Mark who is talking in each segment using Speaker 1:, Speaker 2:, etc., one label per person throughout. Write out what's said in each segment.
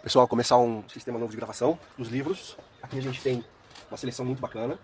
Speaker 1: Pessoal, começar um sistema novo de gravação dos livros. Aqui a gente tem uma seleção muito bacana.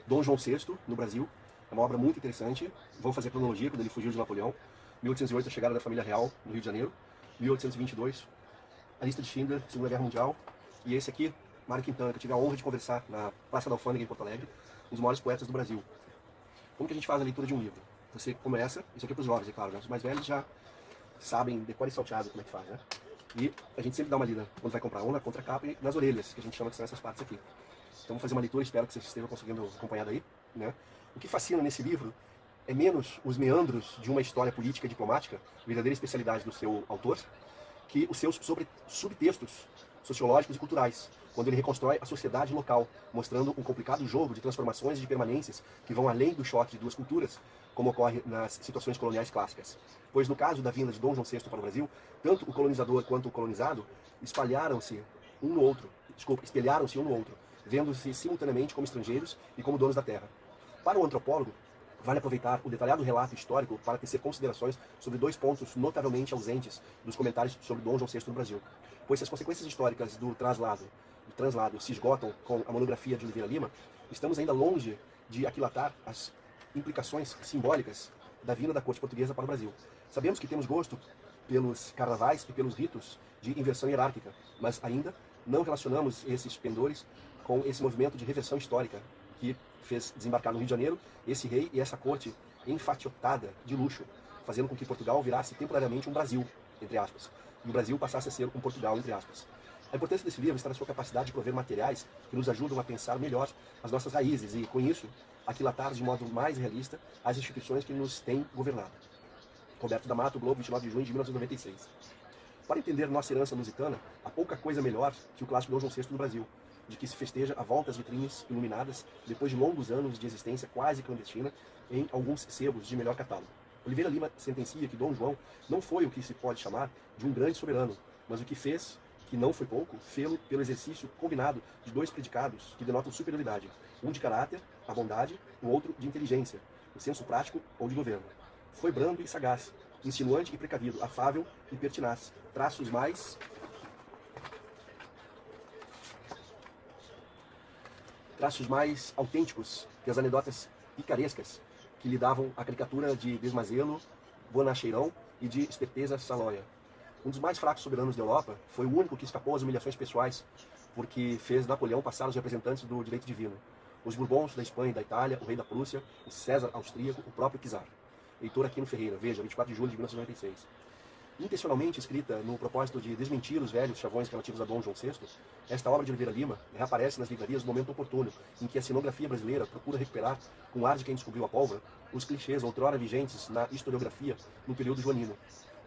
Speaker 1: Dom João VI, no Brasil. É uma obra muito interessante. Vamos fazer a cronologia, quando ele fugiu de Napoleão. 1808, a chegada da família real no Rio de Janeiro. 1822, a lista de Schindler, Segunda Guerra Mundial. E esse aqui, Mário Quintana, que eu tive a honra de conversar na Praça da Alfândega, em Porto Alegre. Um dos maiores poetas do Brasil. Como que a gente faz a leitura de um livro? Você começa, isso aqui é para os jovens, é claro, né? Os mais velhos já sabem, decore e salteado como é que faz, né? E a gente sempre dá uma lida quando vai comprar, ou na contracapa e nas orelhas, que a gente chama que são essas partes aqui. Então vamos fazer uma leitura, espero que vocês estejam conseguindo acompanhar daí, né? O que fascina nesse livro é menos os meandros de uma história política e diplomática, verdadeira especialidade do seu autor, que os seus subtextos sociológicos e culturais, quando ele reconstrói a sociedade local, mostrando um complicado jogo de transformações e de permanências que vão além do choque de duas culturas, como ocorre nas situações coloniais clássicas. Pois no caso da vinda de Dom João VI para o Brasil, tanto o colonizador quanto o colonizado espelharam-se um no outro, vendo-se simultaneamente como estrangeiros e como donos da terra. Para o antropólogo, vale aproveitar o detalhado relato histórico para tecer considerações sobre dois pontos notavelmente ausentes dos comentários sobre Dom João VI no Brasil. Pois se as consequências históricas do translado se esgotam com a monografia de Oliveira Lima, estamos ainda longe de aquilatar as implicações simbólicas da vinda da corte portuguesa para o Brasil. Sabemos que temos gosto pelos carnavais e pelos ritos de inversão hierárquica, mas ainda não relacionamos esses pendores com esse movimento de reversão histórica que fez desembarcar no Rio de Janeiro esse rei e essa corte enfatiotada de luxo, fazendo com que Portugal virasse temporariamente um Brasil, entre aspas, e o Brasil passasse a ser um Portugal, entre aspas. A importância desse livro está na sua capacidade de prover materiais que nos ajudam a pensar melhor as nossas raízes e, com isso, aquilatar de modo mais realista as instituições que nos têm governado. Roberto D'Amato, Globo, 29 de junho de 1996. Para entender nossa herança lusitana, há pouca coisa melhor que o clássico Dom João VI no Brasil, de que se festeja a volta às vitrines iluminadas depois de longos anos de existência quase clandestina em alguns sebos de melhor catálogo. Oliveira Lima sentencia que Dom João não foi o que se pode chamar de um grande soberano, mas o que fez, que não foi pouco, fê-lo pelo exercício combinado de dois predicados que denotam superioridade, um de caráter, a bondade, o outro de inteligência, o senso prático ou de governo. Foi brando e sagaz, insinuante e precavido, afável e pertinaz, traços mais autênticos que as anedotas picarescas que lhe davam a caricatura de Desmazelo, Bonacheirão e de Esperteza Saloia. Um dos mais fracos soberanos da Europa, foi o único que escapou às humilhações pessoais, porque fez Napoleão passar os representantes do direito divino. Os Bourbons da Espanha e da Itália, o rei da Prússia, o César austríaco, o próprio Czar. Heitor Aquino Ferreira, veja, 24 de julho de 1996. Intencionalmente escrita no propósito de desmentir os velhos chavões relativos a Dom João VI, esta obra de Oliveira Lima reaparece nas livrarias no momento oportuno, em que a cenografia brasileira procura recuperar, com o ar de quem descobriu a pólvora, os clichês outrora vigentes na historiografia no período joanino.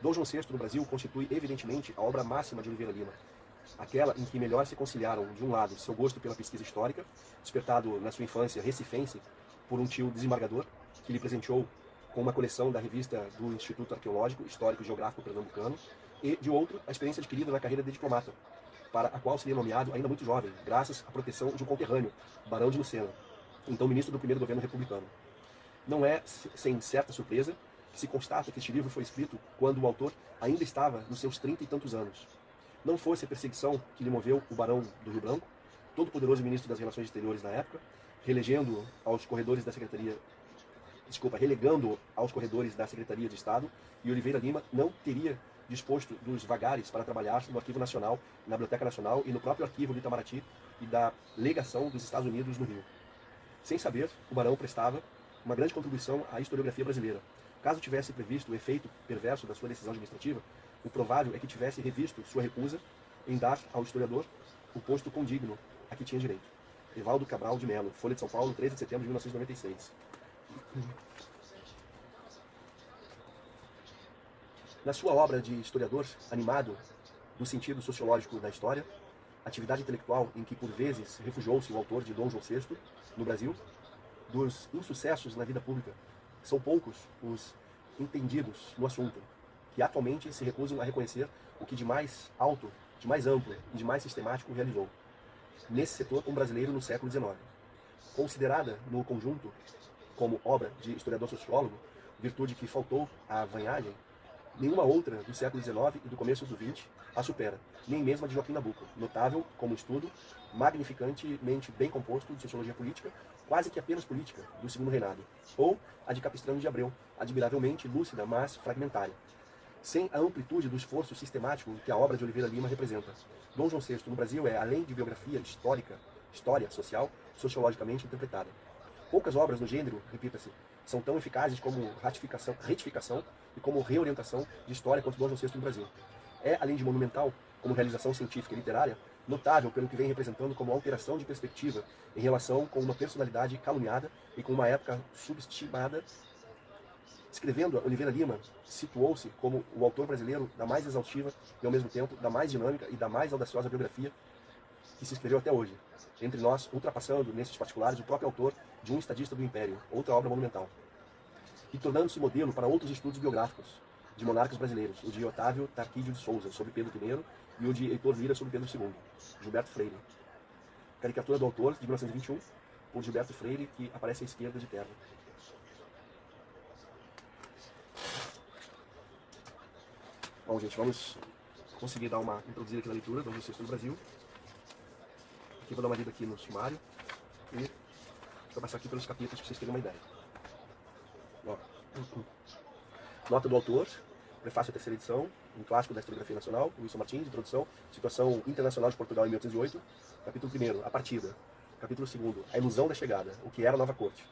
Speaker 1: Dom João VI no Brasil constitui evidentemente a obra máxima de Oliveira Lima, aquela em que melhor se conciliaram, de um lado, seu gosto pela pesquisa histórica, despertado na sua infância recifense por um tio desembargador, que lhe presenteou com uma coleção da revista do Instituto Arqueológico, Histórico e Geográfico Pernambucano, e, de outro, a experiência adquirida na carreira de diplomata, para a qual seria nomeado ainda muito jovem, graças à proteção de um conterrâneo, Barão de Lucena, então ministro do primeiro governo republicano. Não é sem certa surpresa que se constata que este livro foi escrito quando o autor ainda estava nos seus 30 e tantos anos. Não fosse a perseguição que lhe moveu o Barão do Rio Branco, todo poderoso ministro das Relações Exteriores na época, relegando-o aos corredores da relegando aos corredores da Secretaria de Estado, e Oliveira Lima não teria disposto dos vagares para trabalhar no Arquivo Nacional, na Biblioteca Nacional e no próprio Arquivo do Itamaraty e da Legação dos Estados Unidos no Rio. Sem saber, o Barão prestava uma grande contribuição à historiografia brasileira. Caso tivesse previsto o efeito perverso da sua decisão administrativa, o provável é que tivesse revisto sua recusa em dar ao historiador o posto condigno a que tinha direito. Evaldo Cabral de Mello, Folha de São Paulo, 13 de setembro de 1996. Na sua obra de historiador animado do sentido sociológico da história, atividade intelectual em que por vezes refugiou-se o autor de Dom João VI no Brasil, dos insucessos na vida pública, são poucos os entendidos no assunto, que atualmente se recusam a reconhecer o que de mais alto, de mais amplo e de mais sistemático realizou. Nesse setor, um brasileiro no século XIX. Considerada no conjunto como obra de historiador sociólogo, virtude que faltou à vanhagem, Nenhuma outra do século XIX e do começo do XX a supera, nem mesmo a de Joaquim Nabuco, notável como estudo, magnificantemente bem composto de sociologia política, quase que apenas política, do segundo reinado, ou a de Capistrano de Abreu, admiravelmente lúcida, mas fragmentária, sem a amplitude do esforço sistemático que a obra de Oliveira Lima representa. Dom João VI no Brasil é, além de biografia histórica, história social, sociologicamente interpretada. Poucas obras no gênero, repita-se, são tão eficazes como retificação e como reorientação de história quanto Dom João VI no Brasil. É, além de monumental, como realização científica e literária, notável pelo que vem representando como alteração de perspectiva em relação com uma personalidade caluniada e com uma época subestimada. Escrevendo, Oliveira Lima situou-se como o autor brasileiro da mais exaustiva e, ao mesmo tempo, da mais dinâmica e da mais audaciosa biografia que se escreveu até hoje. Entre nós, ultrapassando, nesses particulares, o próprio autor de Um Estadista do Império, outra obra monumental. E tornando-se modelo para outros estudos biográficos de monarcas brasileiros, o de Otávio Tarquídio de Souza, sobre Pedro I, e o de Heitor Lira, sobre Pedro II, Gilberto Freire. Caricatura do autor, de 1921, por Gilberto Freire, que aparece à esquerda de terra. Bom, gente, vamos conseguir dar uma introduzida aqui na leitura do Dom João VI do Brasil. Aqui vou dar uma lida aqui no sumário e vou passar aqui pelos capítulos para vocês terem uma ideia. Ó. Nota do autor, prefácio à terceira edição, um clássico da historiografia nacional, Wilson Martins, introdução, situação internacional de Portugal em 1808, capítulo 1º, a partida, capítulo 2º, a ilusão da chegada, o que era a nova corte,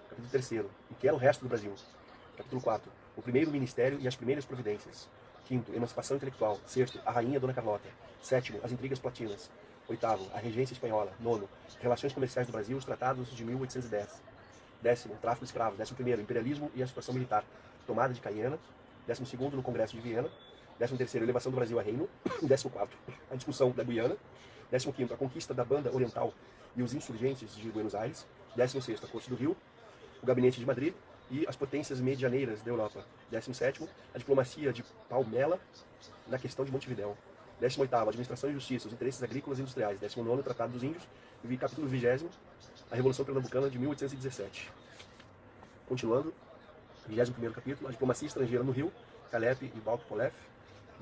Speaker 1: capítulo 3º, o que era o resto do Brasil, capítulo 4, o primeiro ministério e as primeiras providências, 5º, emancipação intelectual, 6º, a rainha Dona Carlota, 7º, as intrigas platinas, 8º, a regência espanhola, 9º, relações comerciais do Brasil, os tratados de 1810, 10º, tráfico de escravos, 11º, imperialismo e a situação militar, tomada de Caiena, 12º, no Congresso de Viena, 13º, elevação do Brasil a reino, 14º, a discussão da Guiana, 15º, a conquista da Banda Oriental e os insurgentes de Buenos Aires, 16º, a Corte do Rio, o Gabinete de Madrid e as potências medianeiras da Europa, 17º, a diplomacia de Palmela na questão de Montevidéu, 18º, a administração e justiça, os interesses agrícolas e industriais, 19º, o Tratado dos Índios, e capítulo 20º, a Revolução Pernambucana de 1817. Continuando, 21º capítulo, a diplomacia estrangeira no Rio, Calep e Balco-Polef,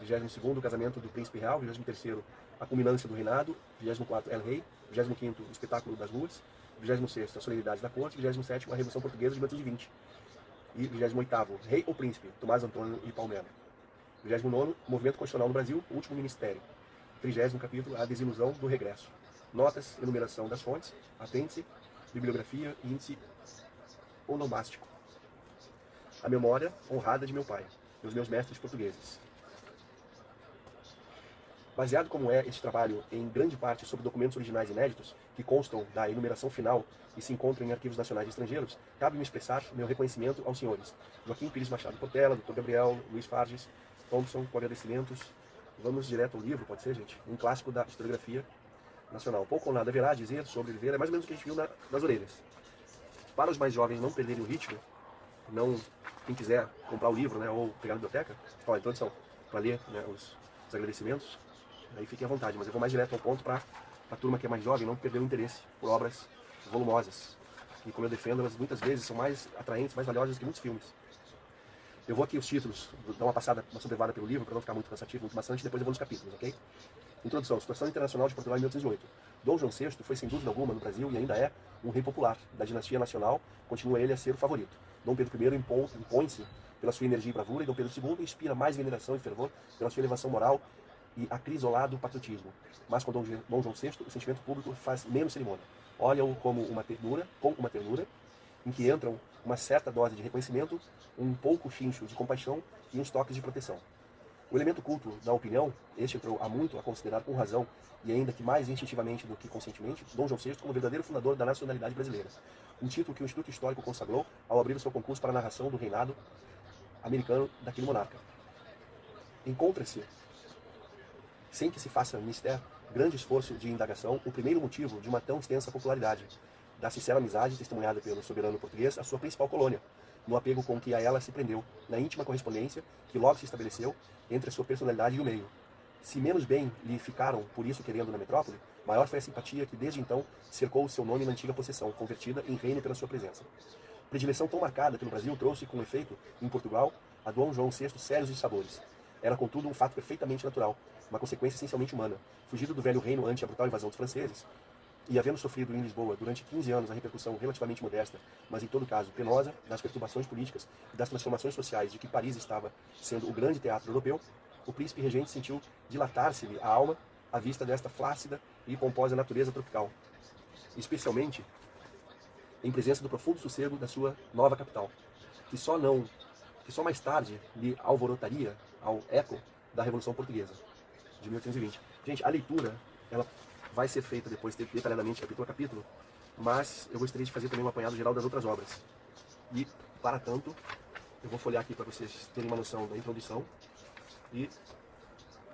Speaker 1: 22º, o casamento do príncipe real, 23º, a culminância do reinado, 24º, El Rei, 25º, o espetáculo das ruas, 26º, a solenidade da corte, 27º, a Revolução Portuguesa de 1820, e 28º, Rei ou Príncipe, Tomás Antônio e Palmela. 29º, Movimento Constitucional no Brasil, o último ministério. 30º capítulo, a desilusão do regresso. Notas, enumeração das fontes, apêndice, bibliografia e índice onomástico. A memória honrada de meu pai, dos meus mestres portugueses. Baseado como é este trabalho em grande parte sobre documentos originais inéditos, que constam da enumeração final e se encontram em arquivos nacionais e estrangeiros, cabe-me expressar meu reconhecimento aos senhores Joaquim Pires Machado Portela, Dr. Gabriel, Luiz Farges, Thompson, agradecimentos. Vamos direto ao livro, pode ser, gente? Um clássico da historiografia nacional. Pouco ou nada haverá a dizer sobre Oliveira, é mais ou menos o que a gente viu nas orelhas. Para os mais jovens não perderem o ritmo, quem quiser comprar o livro, né, ou pegar na biblioteca, ó, a introdução, para ler, né, os agradecimentos, aí fiquem à vontade, mas eu vou mais direto ao ponto para a turma que é mais jovem não perder o interesse por obras volumosas. E como eu defendo, elas muitas vezes são mais atraentes, mais valiosas que muitos filmes. Eu vou aqui os títulos, dar uma passada, uma sobrevada pelo livro, para não ficar muito cansativo, muito maçante, depois eu vou nos capítulos, ok? Introdução, situação internacional de Portugal em 1808. Dom João VI foi, sem dúvida alguma, no Brasil, e ainda é, um rei popular. Da dinastia nacional, continua ele a ser o favorito. Dom Pedro I impõe-se pela sua energia e bravura, e Dom Pedro II inspira mais veneração e fervor pela sua elevação moral e acrisolado patriotismo. Mas com Dom João VI, o sentimento público faz menos cerimônia. Olha-o como uma ternura, em que entram uma certa dose de reconhecimento, um pouco chincho de compaixão e uns toques de proteção. O elemento culto da opinião, este entrou há muito a considerar com razão, e ainda que mais instintivamente do que conscientemente, Dom João VI como verdadeiro fundador da nacionalidade brasileira. Um título que o Instituto Histórico consagrou ao abrir o seu concurso para a narração do reinado americano daquele monarca. Encontra-se, sem que se faça mistério, grande esforço de indagação, o primeiro motivo de uma tão extensa popularidade, da sincera amizade testemunhada pelo soberano português à sua principal colônia, no apego com que a ela se prendeu, na íntima correspondência que logo se estabeleceu entre a sua personalidade e o meio. Se menos bem lhe ficaram por isso querendo na metrópole, maior foi a simpatia que desde então cercou o seu nome na antiga possessão, convertida em reino pela sua presença. Predileção tão marcada pelo Brasil trouxe, com efeito, em Portugal, a Dom João VI sérios dissabores. Era, contudo, um fato perfeitamente natural, uma consequência essencialmente humana. Fugido do velho reino ante a brutal invasão dos franceses, e havendo sofrido em Lisboa durante 15 anos a repercussão relativamente modesta, mas em todo caso penosa, das perturbações políticas e das transformações sociais de que Paris estava sendo o grande teatro europeu, o príncipe regente sentiu dilatar-se-lhe a alma à vista desta flácida e pomposa natureza tropical, especialmente em presença do profundo sossego da sua nova capital, que só mais tarde lhe alvorotaria ao eco da Revolução Portuguesa de 1820. Gente, a leitura, ela vai ser feita depois detalhadamente, capítulo a capítulo, mas eu gostaria de fazer também um apanhado geral das outras obras. E, para tanto, eu vou folhear aqui para vocês terem uma noção da introdução e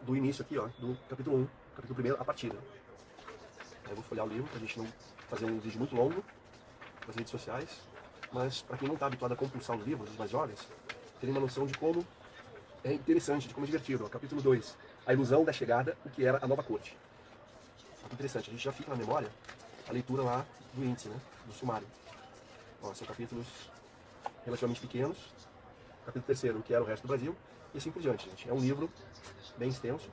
Speaker 1: do início aqui, ó, do capítulo 1, capítulo 1, a partida. Eu vou folhear o livro para a gente não fazer um vídeo muito longo nas redes sociais, mas para quem não está habituado a compulsar os livros, os mais jovens, terem uma noção de como é interessante, de como é divertido. Ó, capítulo 2, a ilusão da chegada, o que era a nova corte. Muito interessante, a gente já fica na memória a leitura lá do índice, né, do sumário. Ó, são capítulos relativamente pequenos. Capítulo 3, o que era o resto do Brasil, e assim por diante, gente. É um livro bem extenso.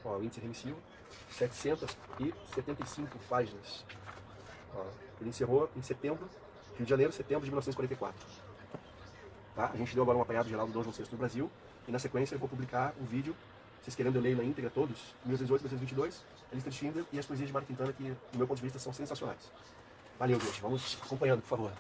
Speaker 1: Ó, o índice remissivo, 775 páginas. Ó, ele encerrou em setembro, Rio de Janeiro, setembro de 1944. Tá? A gente deu agora um apanhado geral do Dom João VI no Brasil, e na sequência eu vou publicar um vídeo, vocês querendo eu leio na íntegra todos, 1918, 1922, a lista de Schindler e as poesias de Mário Quintana, que, do meu ponto de vista, são sensacionais. Valeu, gente. Vamos acompanhando, por favor.